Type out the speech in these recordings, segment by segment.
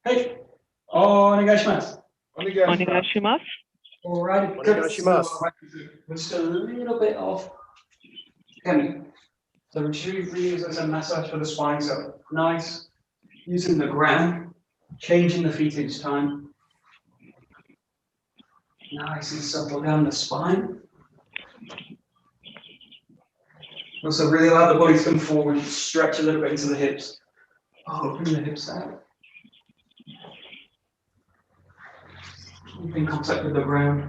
Hey, onegaishimasu. Onegaishimasu. All right, just a little bit of kemi. So we should use as a massage for the spine. So nice, using the ground, changing the feet each time. Nice and subtle down the spine. Also really allow the body to come forward, stretch a little bit into the hips. Open the hips out. Keep in contact with the ground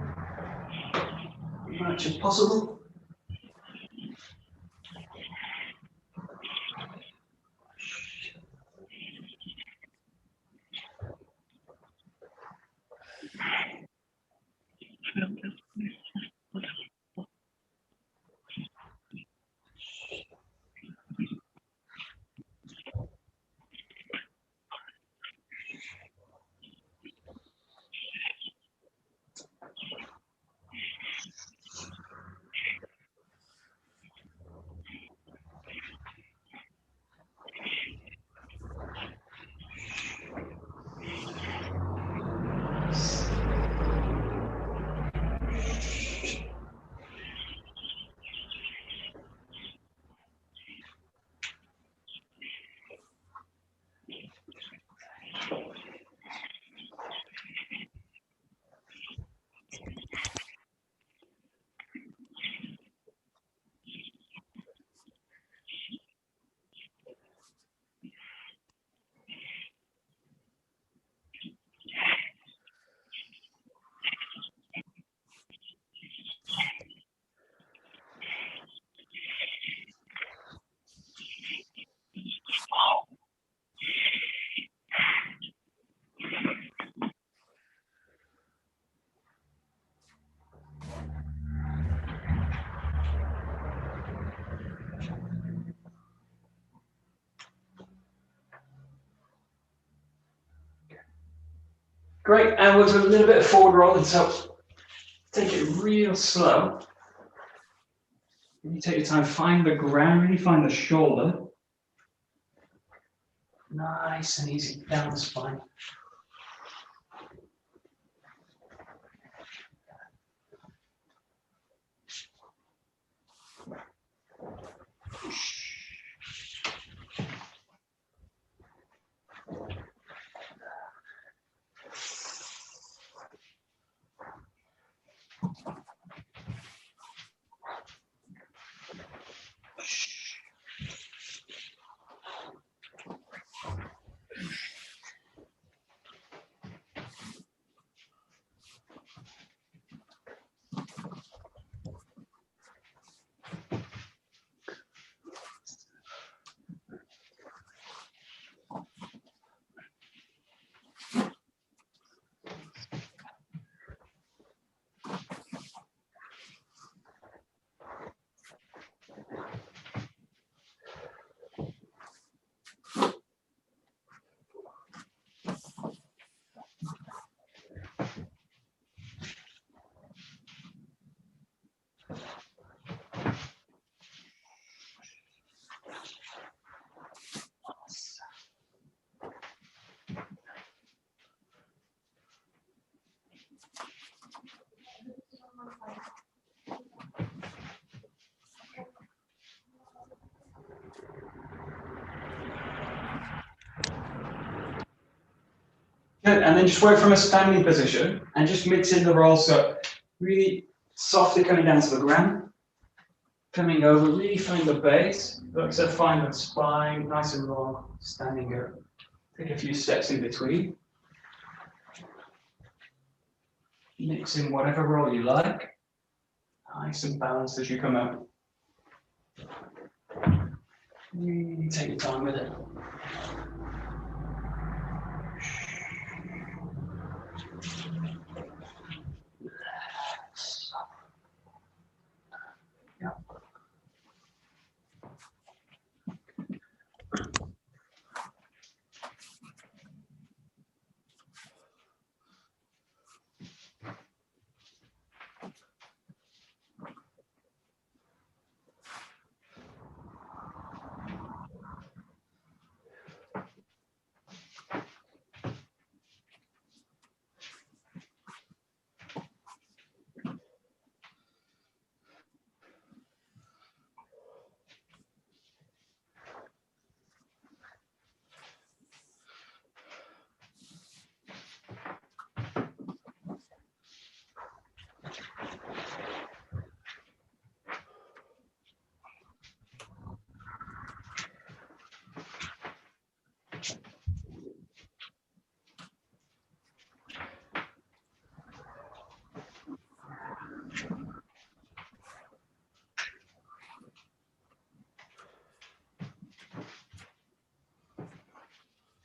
as much as possible. Great, and we'll do a little bit of forward rolling, so take it real slow. You take your time, find the ground, really find the shoulder. Nice and easy down the spine. Good, and then just work from a standing position and just mix in the roll, so really softly coming down to the ground, coming over, really find the base, like I said, find the spine, nice and long, standing up. Take a few steps in between. Mix in whatever roll you like, nice and balanced as you come up. Really take your time with it.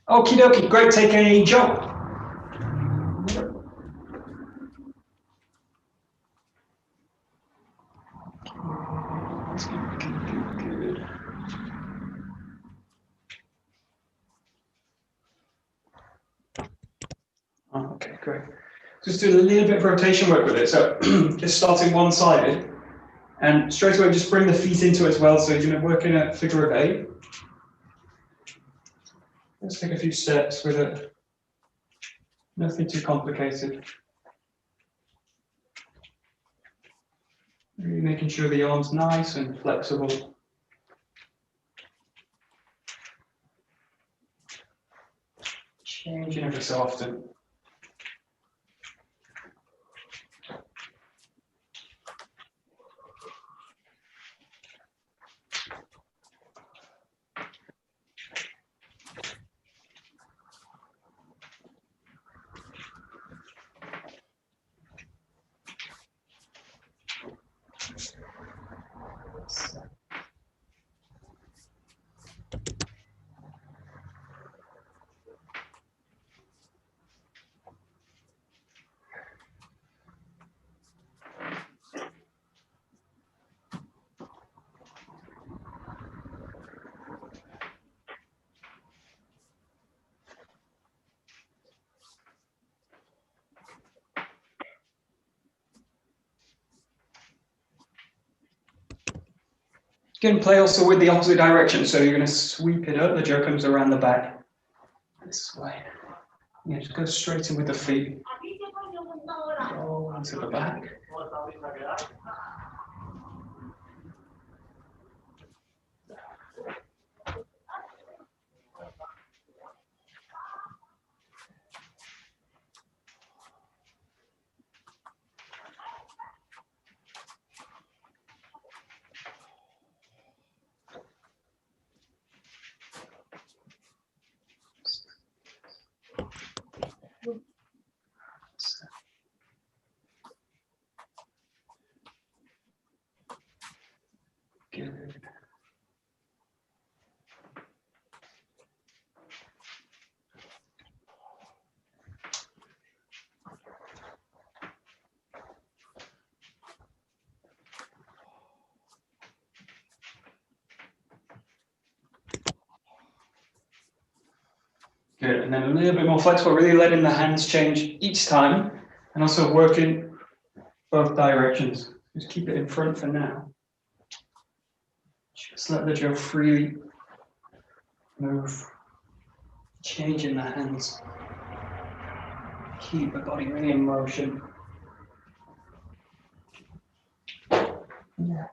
Okie dokie, great, take a jump. Good. Oh, okay, great. Just do a little bit of rotation work with it. So just starting one-sided, and straight away just bring the feet into it as well. So you're going to work in a figure of 8. Let's take a few steps with it. Nothing too complicated. Really making sure the arm's nice and flexible. Changing every so often. You can play also with the opposite direction, so you're going to sweep it up, the jaw comes around the back. This way. Yeah, just go straight in with the feet. Go onto the back. Good. Good, and then a little bit more flexible, really letting the hands change each time, and also working both directions. Just keep it in front for now. Just let the jaw freely move, changing the hands. Keep the body really in motion. Yeah.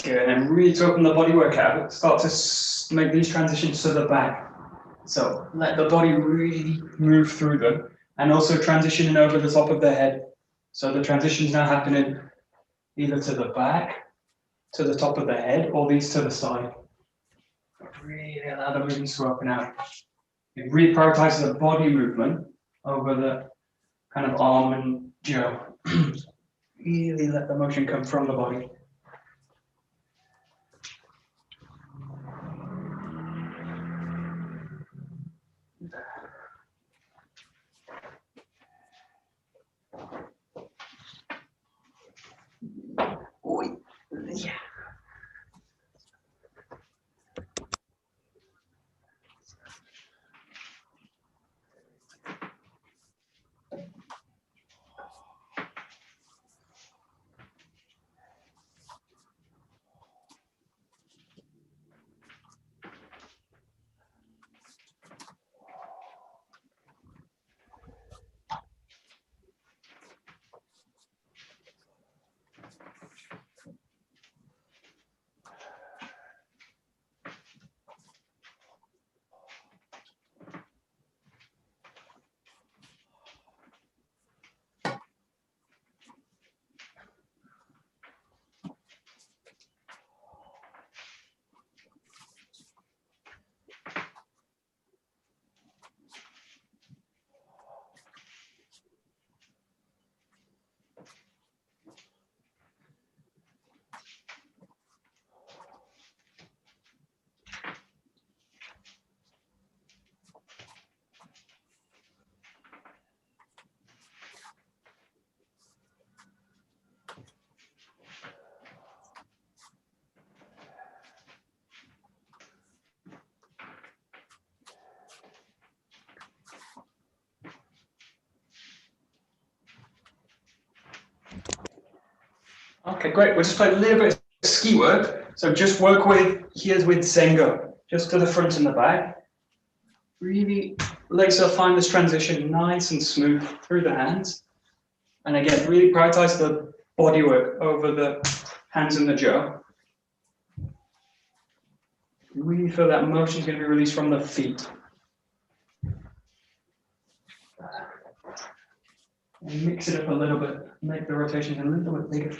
Good, and then really to open the body work out, start to make these transitions to the back. So let the body really move through them, and also transitioning over the top of the head. So the transition is now happening either to the back, to the top of the head, or these to the side. Really allow the movements to open out. You really prioritize the body movement over the kind of arm and jaw. Really let the motion come from the body. Yeah. Okay, great. We'll just play a little bit of ski work. So just work with, here's with Sengo, just to the front and the back. Really let yourself find this transition nice and smooth through the hands. And again, really prioritize the body work over the hands and the jaw. Really feel that motion is going to be released from the feet. And mix it up a little bit, make the rotation a little bit bigger.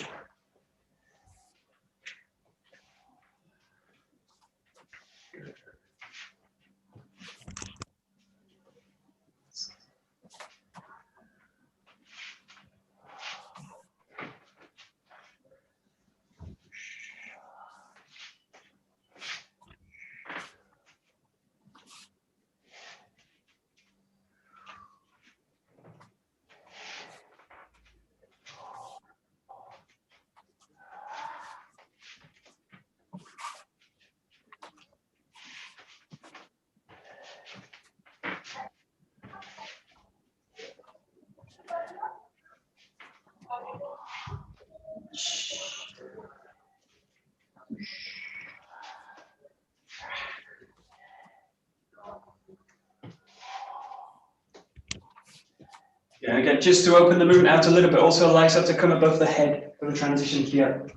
Yeah, again, just to open the movement out a little bit, also allow yourself to come above the head for the transition here.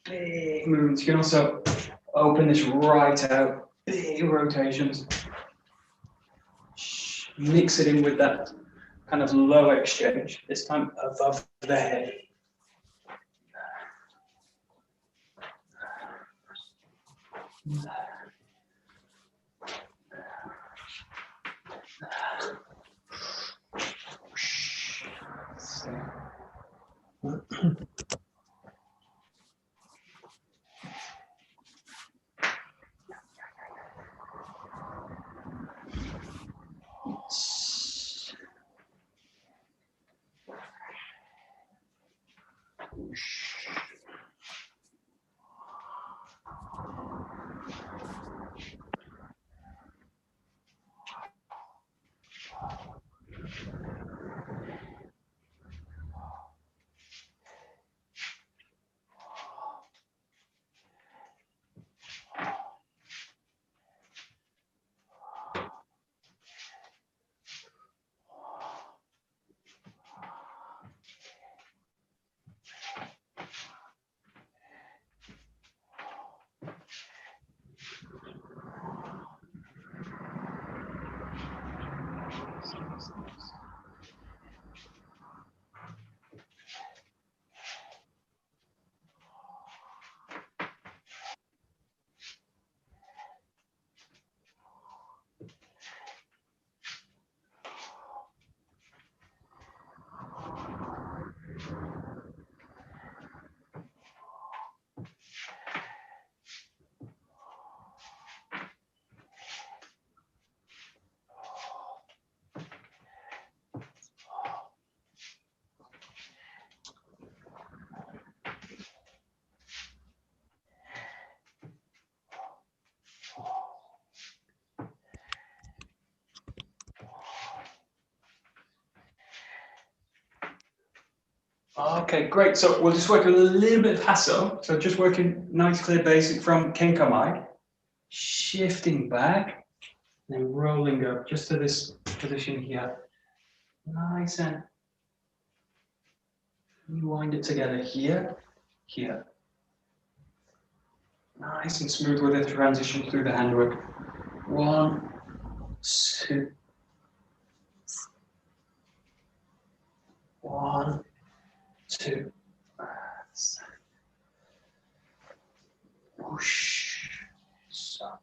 Big movements. You can also open this right out, big rotations. Mix it in with that kind of low exchange, this time above the head. Okay, great. So we'll just work a little bit of hasso. So just working nice, clear basic from kenkamai, shifting back, and rolling up just to this position here. Nice and rewind it together here, here. Nice and smooth with the transition through the handwork. 1, 2. 1, 2. Whoosh. So.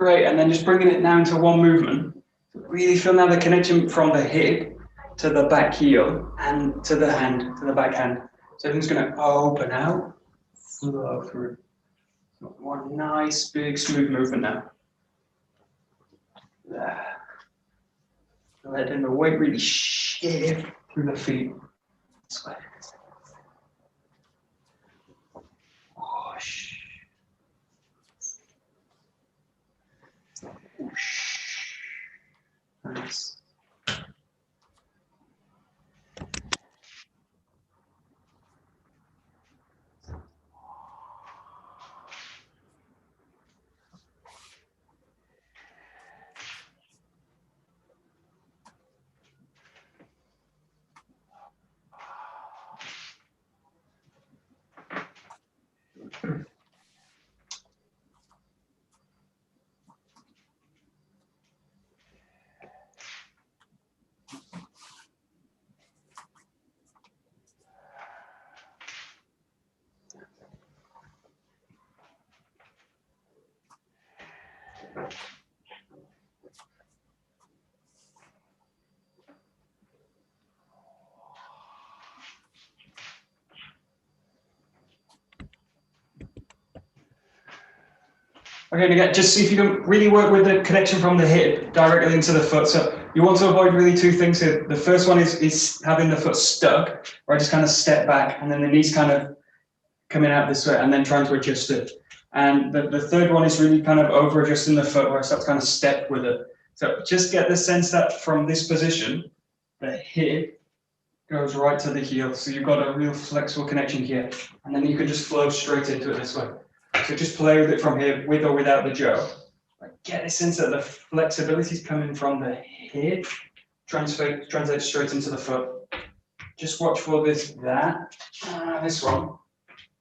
Great, and then just bringing it now into one movement. Really feel now the connection from the hip to the back heel and to the hand, to the back hand. So everything's going to open out, flow through. One nice, big, smooth movement now. There. Letting the weight really shift through the feet. This way. Whoosh. Whoosh. Nice. Okay, and again, just see if you can really work with the connection from the hip directly into the foot. So you want to avoid really two things here. The first one is having the foot stuck, where I just kind of step back and then the knees kind of coming out this way and then trying to adjust it. And the third one is really kind of over adjusting the foot where I start to kind of step with it. So just get the sense that from this position, the hip goes right to the heel. So you've got a real flexible connection here. And then you can just flow straight into it this way. So just play with it from here, with or without the jaw. Get a sense that the flexibility is coming from the hip, translate straight into the foot. Just watch for this one,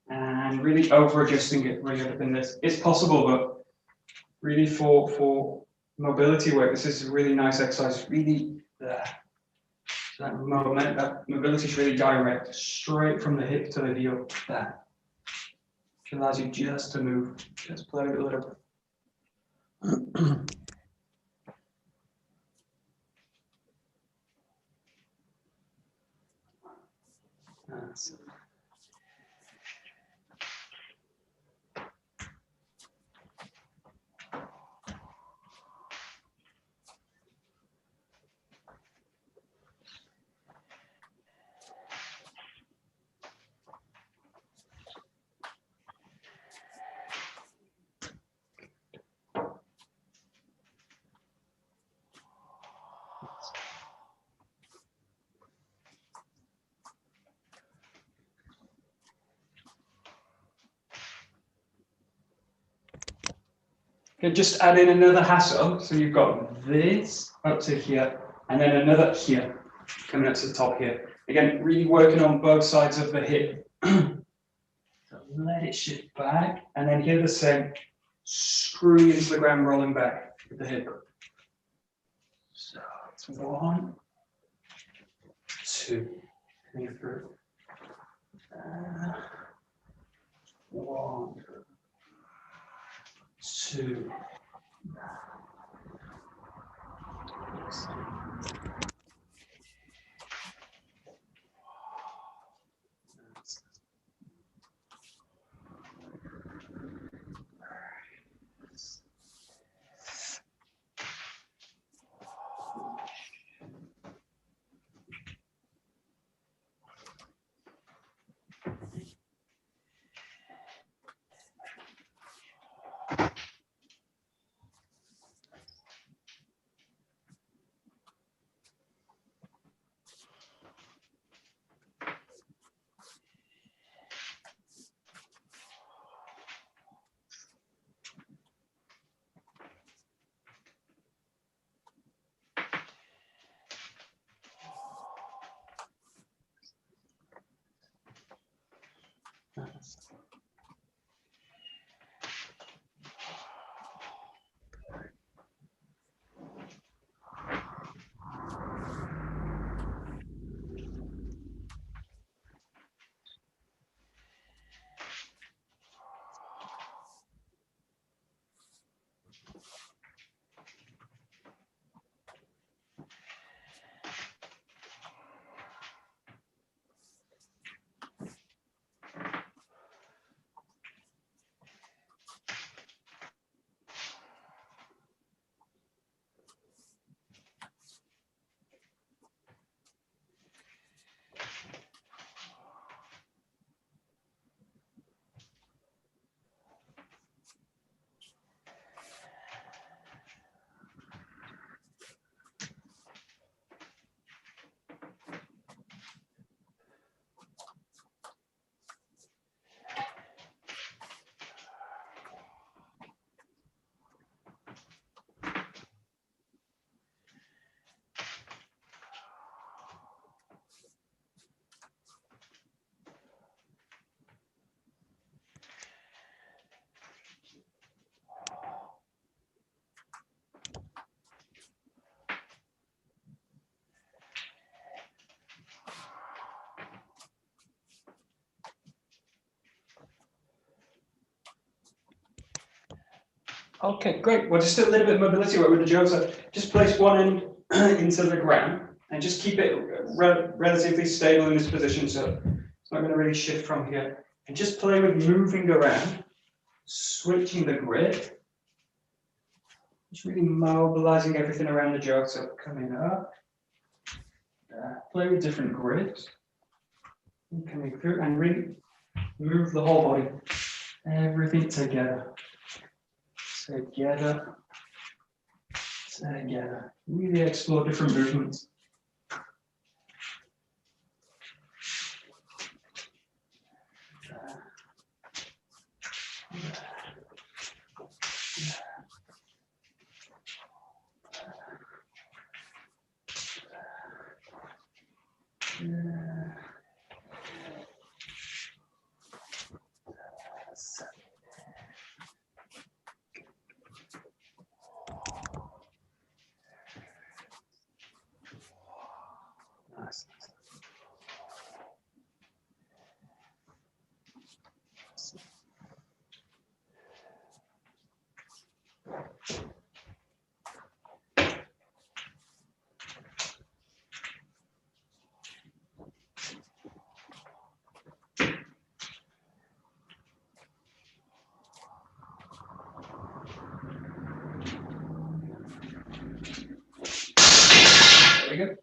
and really over adjusting it right up in this. It's possible, but really for mobility work, this is a really nice exercise. Really there. So that mobility is really direct, straight from the hip to the heel. There. Which allows you just to move. Just play with it a little bit. That's it. Okay, just add in another hassle. So you've got this up to here, and then another here, coming up to the top here. Again, really working on both sides of the hip. So let it shift back, and then here the same, screw into the ground, rolling back with the hip. So it's 1, 2, coming through. 1, 2. Okay, great. Well, just a little bit of mobility work with the jaw. So just place one end into the ground and just keep it relatively stable in this position. So it's not going to really shift from here. And just play with moving around, switching the grip. Just really mobilizing everything around the jaw. So coming up. Play with different grips. Coming through and really move the whole body. Everything together. Together. Together. Really explore different movements. Nice. Very good.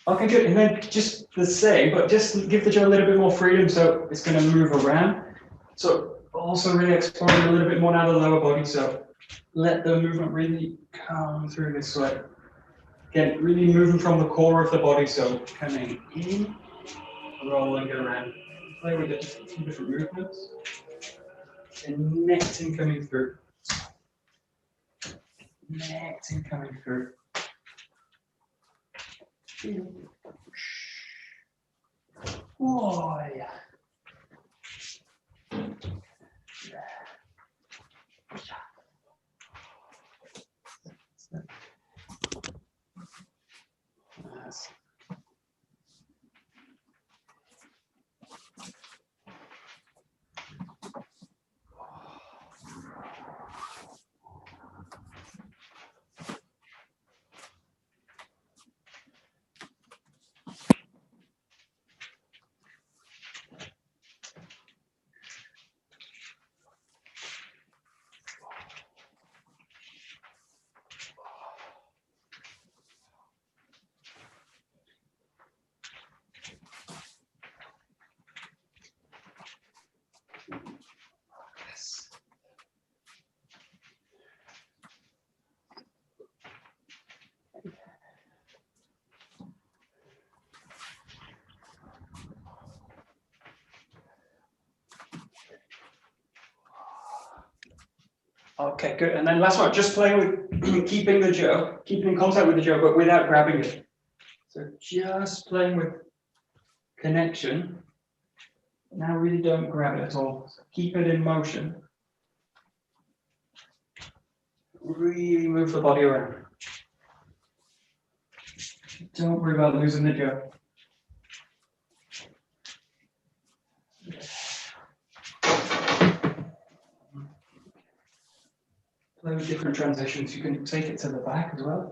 Okay, good. And then just the same, but just give the jaw a little bit more freedom, so it's going to move around. So also really exploring a little bit more now the lower body. So let the movement really come through this way. Again, really moving from the core of the body. So coming in, rolling around. Play with it, some different movements. Connecting, coming through. Connecting, coming through. Oh, yeah. Nice. Okay, good. And then last one, just playing with keeping the jaw, keeping in contact with the jaw, but without grabbing it. So just playing with connection. Now really don't grab it at all. So keep it in motion. Really move the body around. Don't worry about losing the jaw. Play with different transitions. You can take it to the back as well.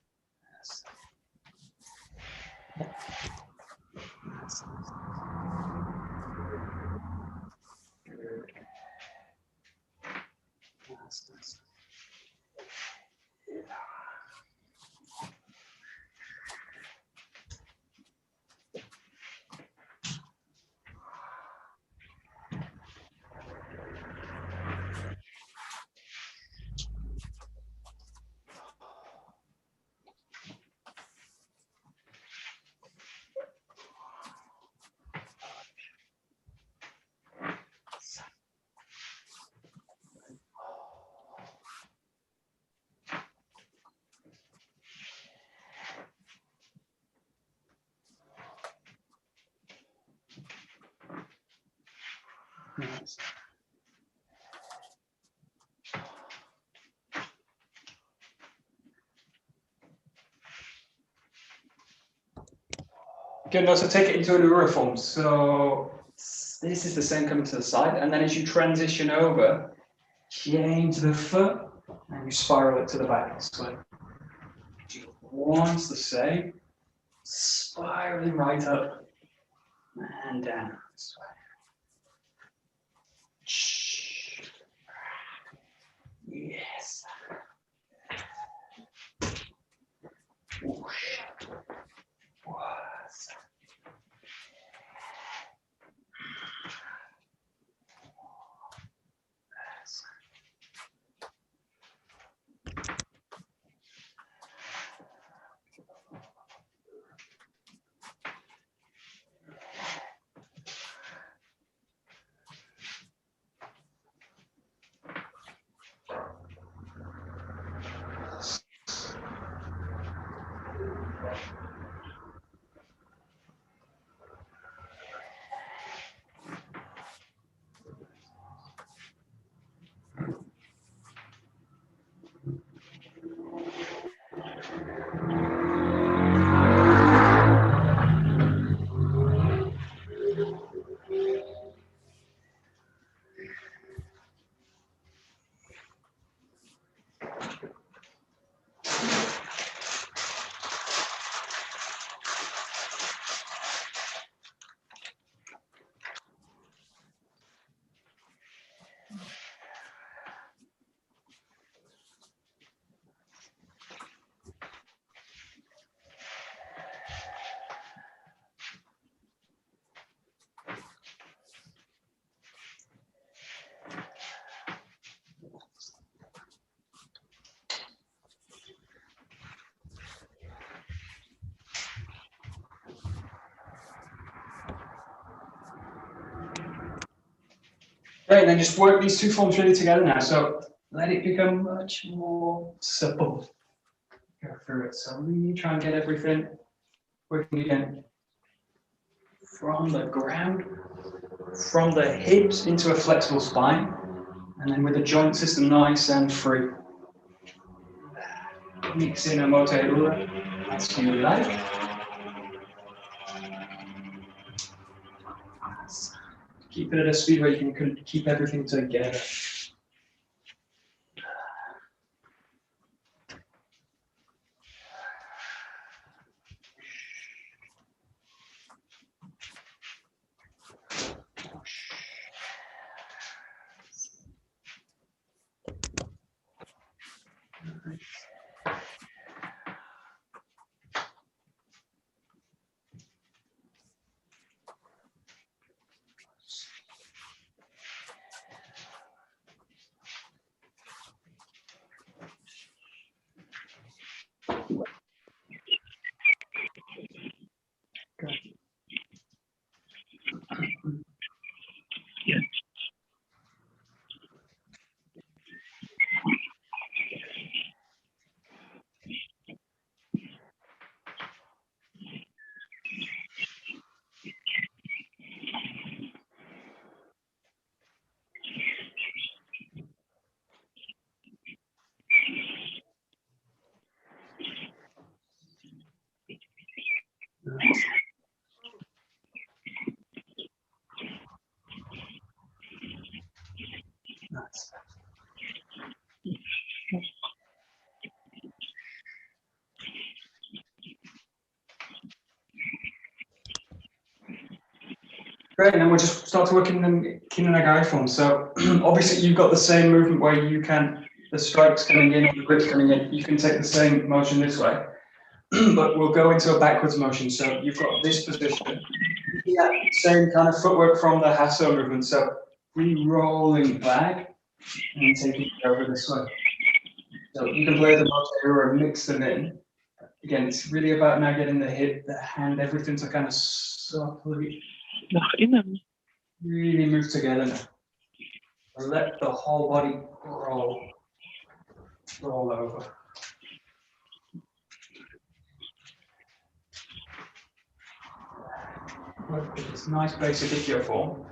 Nice. You can also take it into an ura form. So this is the same coming to the side, and then as you transition over, change the foot, and you spiral it to the back. So once the same, spiraling right up and down. Yes. Whoosh. Was. Great, then just work these two forms really together now. So let it become much more supple. Go through it. So really try and get everything working again from the ground, from the hips into a flexible spine, and then with the joint system nice and free. Mix in a mote ura as you like. Keep it at a speed where you can keep everything together. Nice. Great, and then we'll just start to work in the nagare form. So obviously you've got the same movement where you can, the strikes coming in or the grips coming in, you can take the same motion this way, but we'll go into a backwards motion. So you've got this position, yeah, same kind of footwork from the hasso movement. So really rolling back and taking it over this way. So you can play the mote ura and mix them in. Again, it's really about now getting the hip, the hand, everything to kind of softly really move together now. Let the whole body roll over. Work with this nice basic ikkyo form.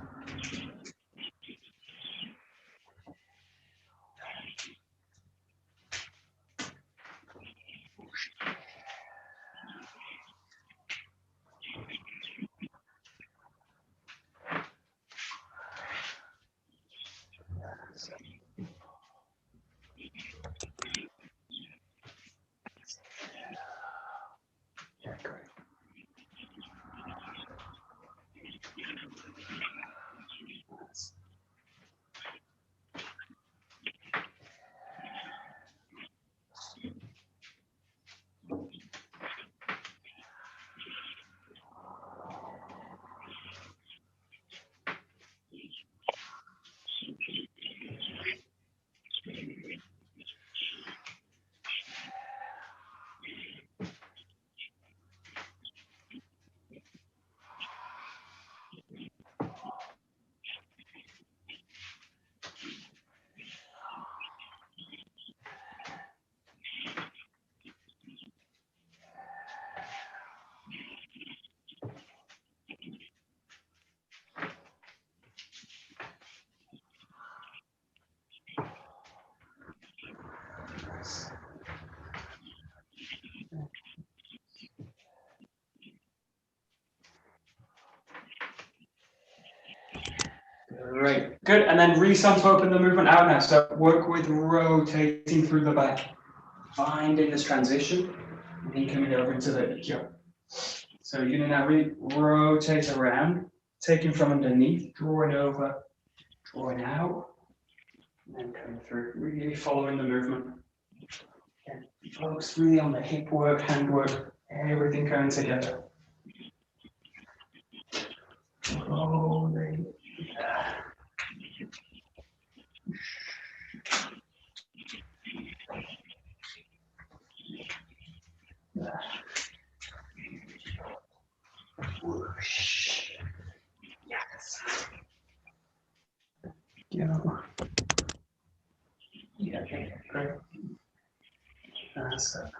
Great, good. And then really start to open the movement out now. So work with rotating through the back, finding this transition, and then coming over into the ikkyo. So you're gonna now really rotate around, taking from underneath, drawing over, drawing out, and then coming through, really following the movement. Again, focus really on the hip work, hand work, everything coming together. Rolling. Whoosh. Yes. Go. Yeah, okay, great. That's it.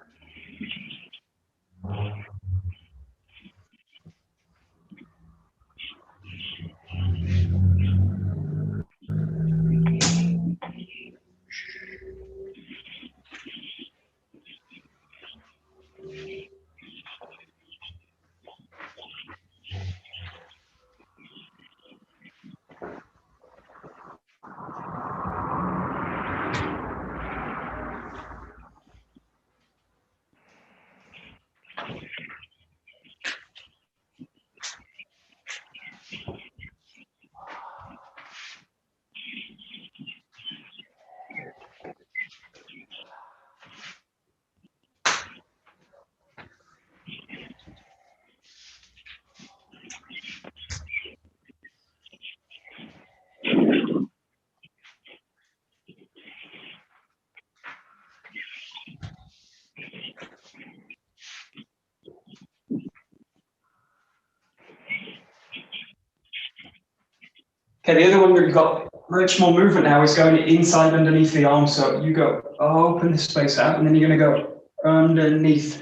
Okay, the other one where you've got much more movement now is going inside underneath the arm. So you go open the space out, and then you're going to go underneath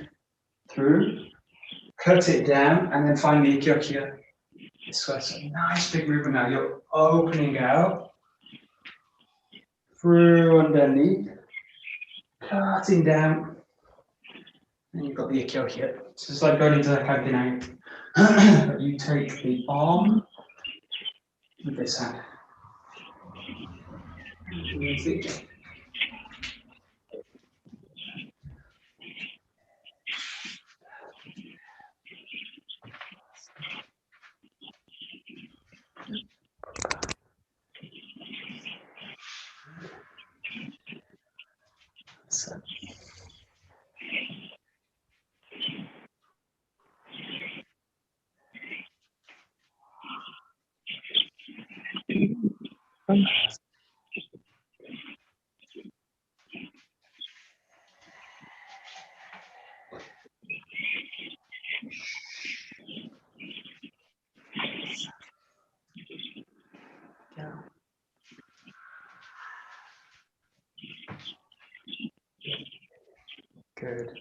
through, cut it down, and then find the ikkyo here. This way, so nice big movement now. You're opening out through underneath, cutting down, and you've got the ikkyo here. So it's like going into the kage now. You take the arm with this hand. Good.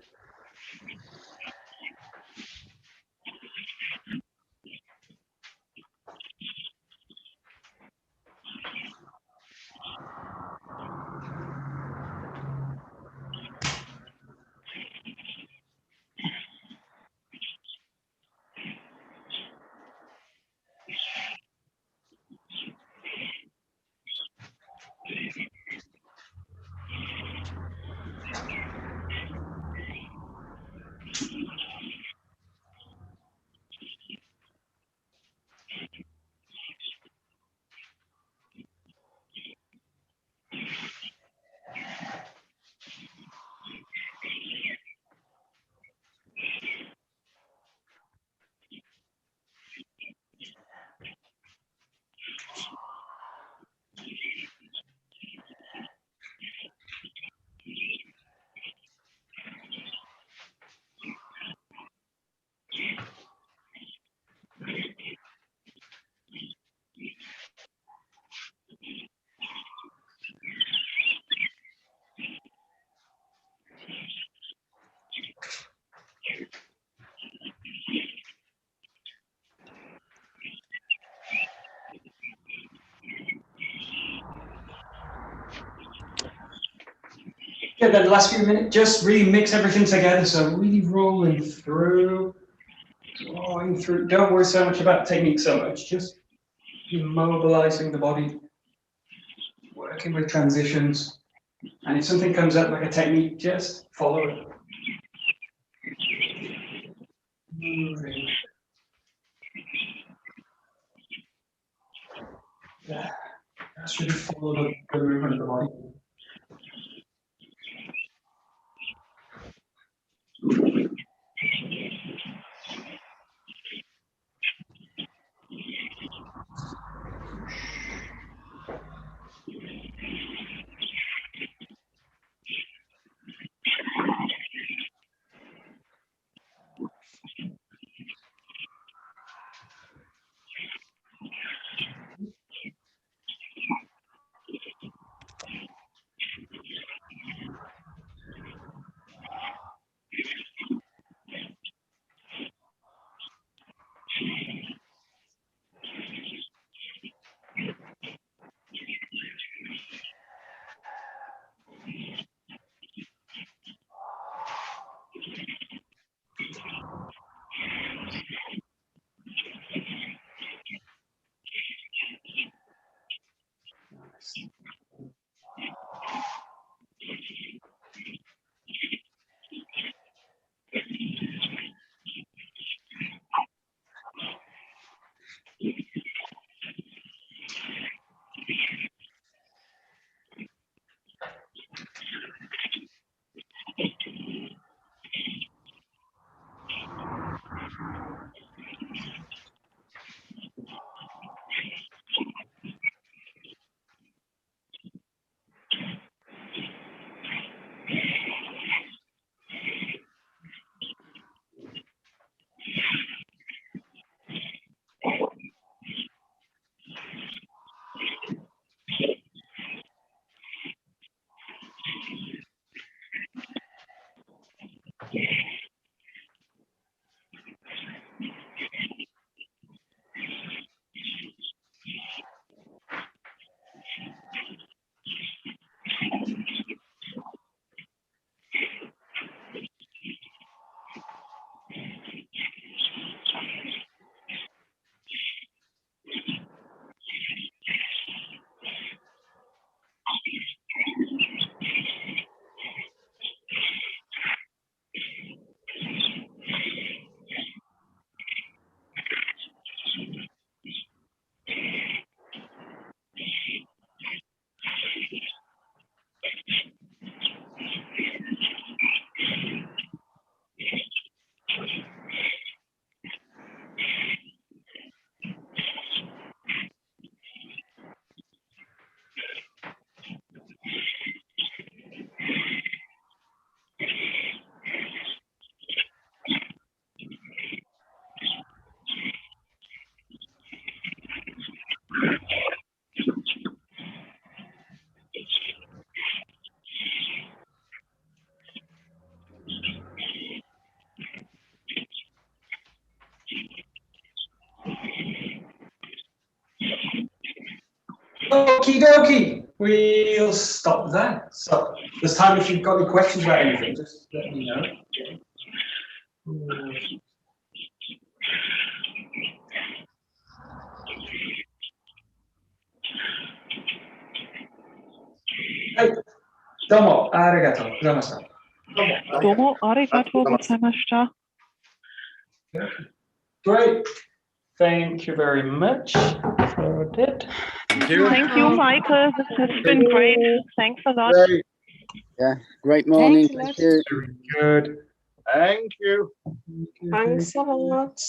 Yeah, then the last few minutes, just really mix everything together. So really rolling through, drawing through. Don't worry so much about technique so much. Just Immobilizing the body, working with transitions. And if something comes up like a technique, just follow it. Moving. Yeah, just really follow the movement of the body. Okie dokie, we'll stop there. So there's time if you've got any questions about anything, just let me know. Hey, domo arigatou gozaimashita. Domo arigatou gozaimashita. Great. Thank you very much for that. Thank you, Michael. This has been great. Thanks a lot. Great. Yeah, great morning. Thanks a lot. Thank you. Very good. Thank you. Thanks a lot.